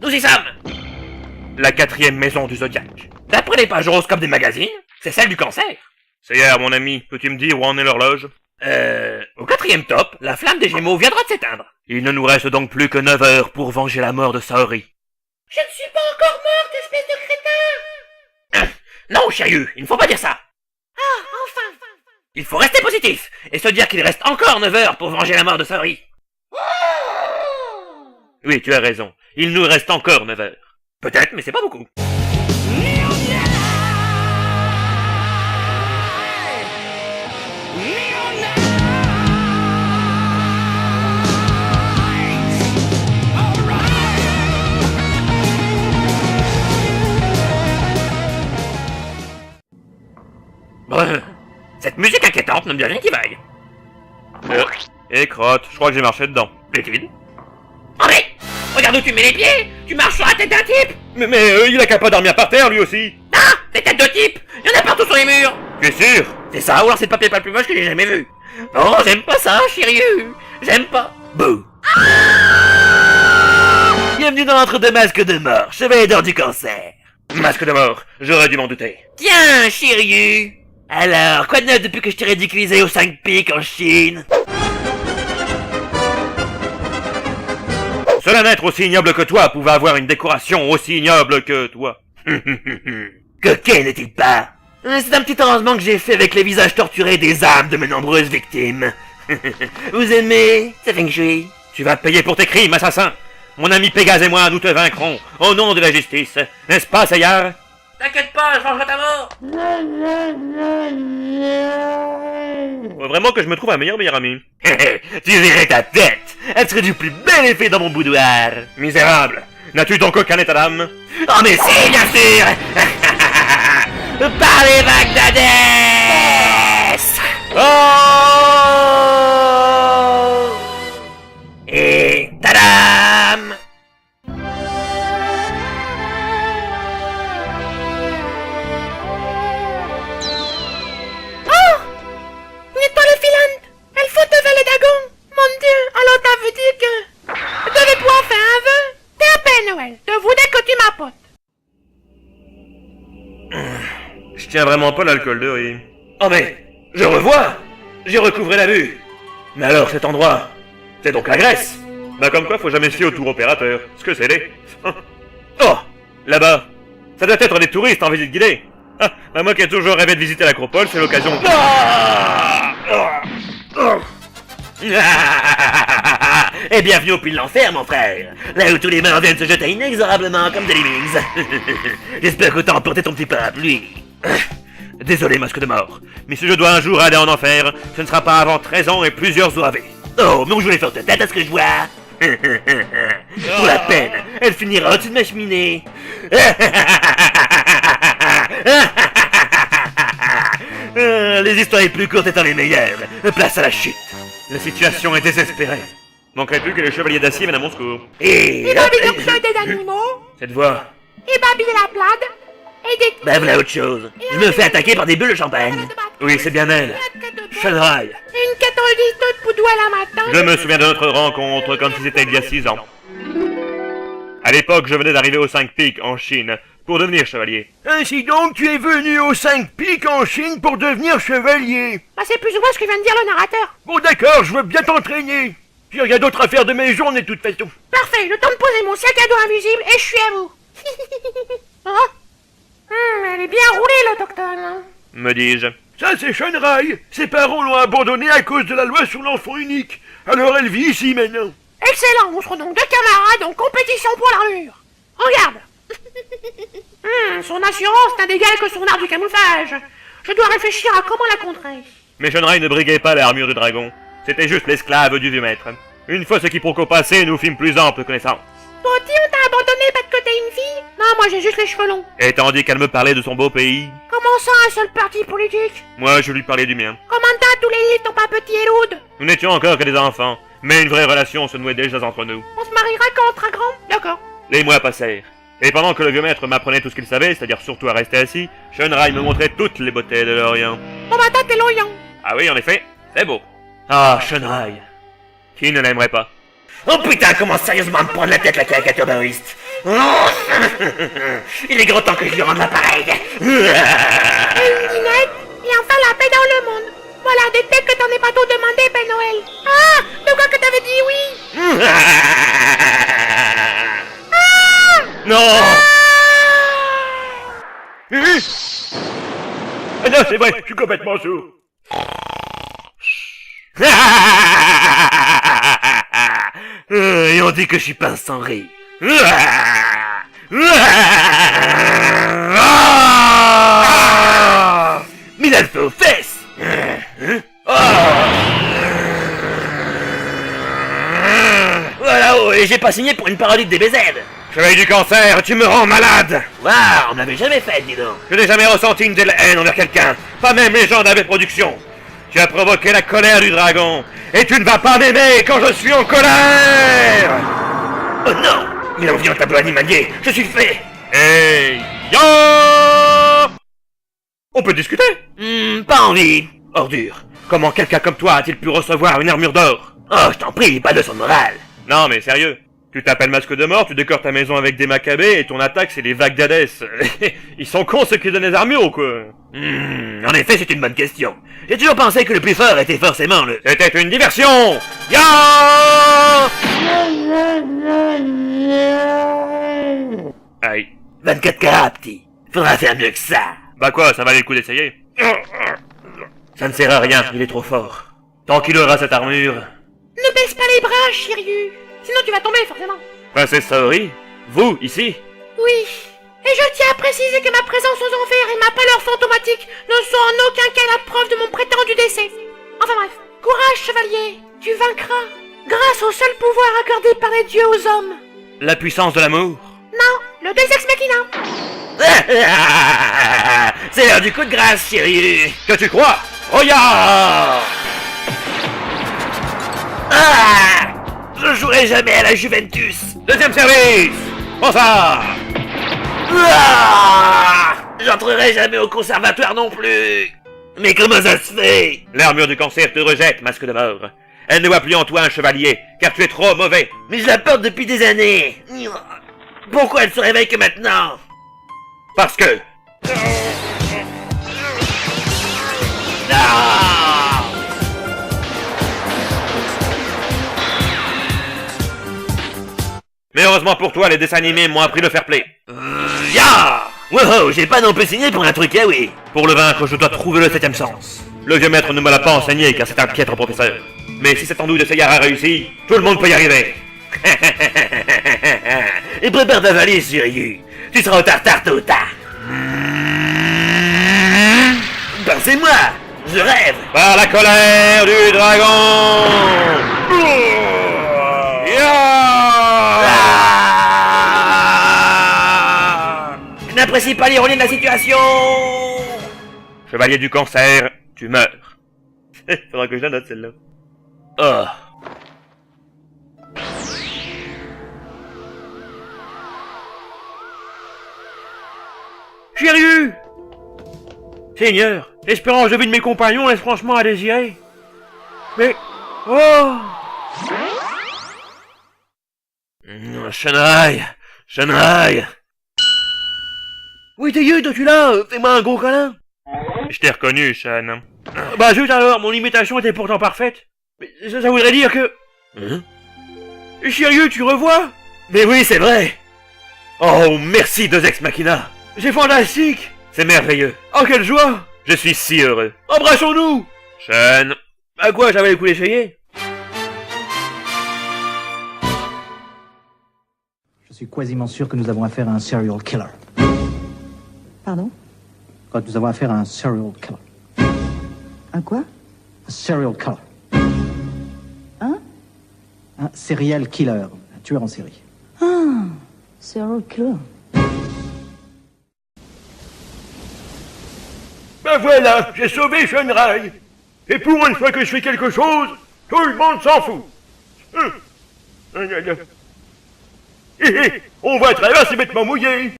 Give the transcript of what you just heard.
Nous y sommes. La 4e maison du zodiaque. D'après les pages horoscopes des magazines, c'est celle du cancer. C'est hier, mon ami. Peux-tu me dire où en est l'horloge? Au 4e top, la flamme des Gémeaux viendra de s'éteindre. Il ne nous reste donc plus que 9 heures pour venger la mort de Saori. Je ne suis pas encore morte, espèce de crétin. Non, Shiryu, il ne faut pas dire ça. Ah, enfin. Il faut rester positif, et se dire qu'il reste encore 9 heures pour venger la mort de Saori. Oui, tu as raison. Il nous reste encore 9 heures. Peut-être, mais c'est pas beaucoup. Cette musique inquiétante ne me dit rien qui vaille. Et crotte, je crois que j'ai marché dedans. Plaît-il? André! Regarde où tu mets les pieds! Tu marches sur la tête d'un type! Mais il a qu'à pas dormir par terre, lui aussi. Ah! Des têtes de type! Il y en a partout sur les murs! Tu es sûr? C'est ça, ou alors c'est le papier pas le plus moche que j'ai jamais vu. Non, j'aime pas ça, Shiryu! J'aime pas! Bouh! Bienvenue dans l'entre deux masques de mort, chevalier d'or du cancer! Masque de mort, j'aurais dû m'en douter. Tiens, Shiryu! Alors, quoi de neuf depuis que je t'ai ridiculisé aux 5 pics en Chine? Seul un être aussi ignoble que toi pouvait avoir une décoration aussi ignoble que toi. Coquet n'est-il pas? C'est un petit arrangement que j'ai fait avec les visages torturés des âmes de mes nombreuses victimes. Vous aimez? C'est feng shui. Tu vas payer pour tes crimes, assassin. Mon ami Pégase et moi, nous te vaincrons, au nom de la justice. N'est-ce pas, Sayar? T'inquiète pas, je changerai ta mort. Faut vraiment que je me trouve un meilleur ami. Tu verrais ta tête. Elle serait du plus bel effet dans mon boudoir. Misérable. N'as-tu donc aucun état d'âme? Oh mais si, bien sûr. Par les Bagdadès. Oh! Et tadam! Alors ça veut dire que je devais pouvoir faire un vœu? T'es un Père Noël, je voudrais que tu m'apportes. Je tiens vraiment pas l'alcool de riz. Oh mais, je revois. J'ai recouvré la vue. Mais alors cet endroit, c'est donc la Grèce? Bah comme quoi, faut jamais se fier au tour opérateur. Ce que c'est les... Oh, Là-bas, ça doit être des touristes en visite guidée. Ah, bah moi qui ai toujours rêvé de visiter l'Acropole, c'est l'occasion de... Et bienvenue au puits de l'enfer, mon frère. Là où tous les morts viennent se jeter inexorablement comme des lemmings. J'espère que t'as emporté ton petit parapluie. Désolé, masque de mort, mais si je dois un jour aller en enfer, ce ne sera pas avant 13 ans et plusieurs OAV. Oh, mais où je voulais faire tête à ce que je vois. Pour la peine, elle finira au-dessus de ma cheminée. Les histoires les plus courtes étant les meilleures. Place à la chute. La situation est désespérée. Manquerait plus que les chevaliers d'acier viennent à mon secours. Et Babi le pseudo des animaux, cette voix, et Babi la plade, et des... bah voilà autre chose. Je me fais attaquer par des bulles de champagne. Oui, c'est bien elle. Shunrai. Et une catholique de Poudouel à matin. Je me souviens de notre rencontre quand c'était il y a 6 ans. À l'époque, je venais d'arriver aux 5 pics en Chine pour devenir chevalier. Ainsi donc, tu es venu aux 5 pics en Chine pour devenir chevalier. Bah c'est plus ou moins ce que vient de dire le narrateur. Bon d'accord, je veux bien t'entraîner. J'ai rien d'autre à faire de mes journées de toute façon. Parfait, le temps de poser mon sac à dos invisible et je suis à vous. Hein? Elle est bien roulée l'autochtone. Hein. Me dis-je. Ça c'est Shunrai. Ses parents l'ont abandonnée à cause de la loi sur l'enfant unique. Alors elle vit ici maintenant. Excellent, on sera donc deux camarades en compétition pour l'armure. Regarde. Son assurance n'a d'égal que son art du camouflage. Je dois réfléchir à comment la contrer. Mais Shunrai ne briguait pas l'armure du dragon. C'était juste l'esclave du vieux maître. Une fois ce quiproquo passé, nous fîmes plus ample connaissance. Toi aussi on t'a abandonné parce que t'es une fille? Non, moi j'ai juste les cheveux longs. Et tandis qu'elle me parlait de son beau pays, Comment ça, un seul parti politique? moi je lui parlais du mien. Comment ça, tous les livres n'ont pas petit et lourd? Nous n'étions encore que des enfants, mais une vraie relation se nouait déjà entre nous. On se mariera quand on sera grand? D'accord. Les mois passèrent. Et pendant que le vieux maître m'apprenait tout ce qu'il savait, c'est-à-dire surtout à rester assis, Shunrai me montrait toutes les beautés de l'Orient. Bon bah t'es l'Orient. Ah oui, en effet, c'est beau. Ah, Shunrai. Qui ne l'aimerait pas? Oh putain, commence sérieusement à me prendre la tête, la caricature maoïste. Oh. Il est grand temps que je lui rende l'appareil. Une dinette, et enfin la paix dans le monde. Voilà, détecte que t'en es pas tout demandé, Père Noël. Ah, de quoi que t'avais dit oui? Non. Ah non, c'est vrai, je suis complètement sourd. Et on dit que je suis pince sans rire. Mille le feu aux fesses. Voilà, oh, et j'ai pas signé pour une parodie de DBZ. Chevalier du cancer, tu me rends malade. Waouh, on m'avait jamais fait, dis donc. Je n'ai jamais ressenti une telle haine envers quelqu'un, pas même les gens d'AV Productions. Tu as provoqué la colère du dragon, et tu ne vas pas m'aimer quand je suis en colère. Oh non, il en vient un tableau animalier, je suis fait. Hey, yo. On peut discuter. Pas envie. Ordure, comment quelqu'un comme toi a-t-il pu recevoir une armure d'or? Oh, je t'en prie, pas de son moral. Non mais sérieux, tu t'appelles Masque de Mort, tu décores ta maison avec des macabées, et ton attaque c'est les vagues d'Hadès. Ils sont cons ceux qui donnent les armures ou quoi? En effet, c'est une bonne question. J'ai toujours pensé que le plus fort était forcément le... C'était une diversion. Ya. Aïe. 24 carats, petit. Faudra faire mieux que ça. Bah quoi, ça valait le coup d'essayer? Ça ne sert à rien, il est trop fort. Tant qu'il aura cette armure... Ne baisse pas les bras, Shiryu. Sinon tu vas tomber, forcément. Princesse Saori, vous, ici? Oui. Et je tiens à préciser que ma présence aux enfers et ma pâleur fantomatique ne sont en aucun cas la preuve de mon prétendu décès. Enfin bref. Courage, chevalier. Tu vaincras. Grâce au seul pouvoir accordé par les dieux aux hommes. La puissance de l'amour? Non, le Deus Ex Machina. C'est l'heure du coup de grâce, Shiryu. Que tu crois? Regarde! Ah! Je jouerai jamais à la Juventus. Deuxième service! Prends ça! Ah! J'entrerai jamais au conservatoire non plus. Mais comment ça se fait? L'armure du cancer te rejette, Masque de Mort. Elle ne voit plus en toi un chevalier, car tu es trop mauvais. Mais je la porte depuis des années. Pourquoi elle se réveille que maintenant? Parce que... Ah! Mais heureusement pour toi, les dessins animés m'ont appris le fair play. Ya! Wow, j'ai pas non plus signé pour un truc, ah oui. Pour le vaincre, je dois trouver le septième sens. Le vieux maître ne me l'a pas enseigné, car c'est un piètre professeur. Mais si cette andouille de Seigneur a réussi, tout le monde peut y arriver. Et prépare ta valise, Shiryu. Tu seras au tartare tôt ou tard. Pensez-moi, je rêve. Par la colère du dragon. Je n'apprécie pas l'ironie de la situation. Chevalier du cancer, tu meurs. Faudra que je la note celle-là. Oh. Shiryu! Seigneur, l'espérance de vie de mes compagnons laisse franchement à désirer. Mais... Oh! Shanghai! Shanghai! Oui, t'es vieux, toi tu là, fais-moi un gros câlin! Je t'ai reconnu, Shan. Bah zut alors, mon imitation était pourtant parfaite. Mais ça voudrait dire que... Hein? Shiryu, tu revois? Mais oui, c'est vrai! Oh, merci, Deus Ex Machina! C'est fantastique! C'est merveilleux! Oh, quelle joie! Je suis si heureux! Embrassons-nous! Shan! À quoi, j'avais le coup d'essayer? Je suis quasiment sûr que nous avons affaire à un serial killer. Pardon? Quand nous avons affaire à un serial killer. Un quoi? Un serial killer. Hein? Un serial killer. Un tueur en série. Ah, serial killer. Ben voilà, j'ai sauvé Shanghai. Et pour une fois que je fais quelque chose, tout le monde s'en fout. On va à travers ces vêtements mouillés.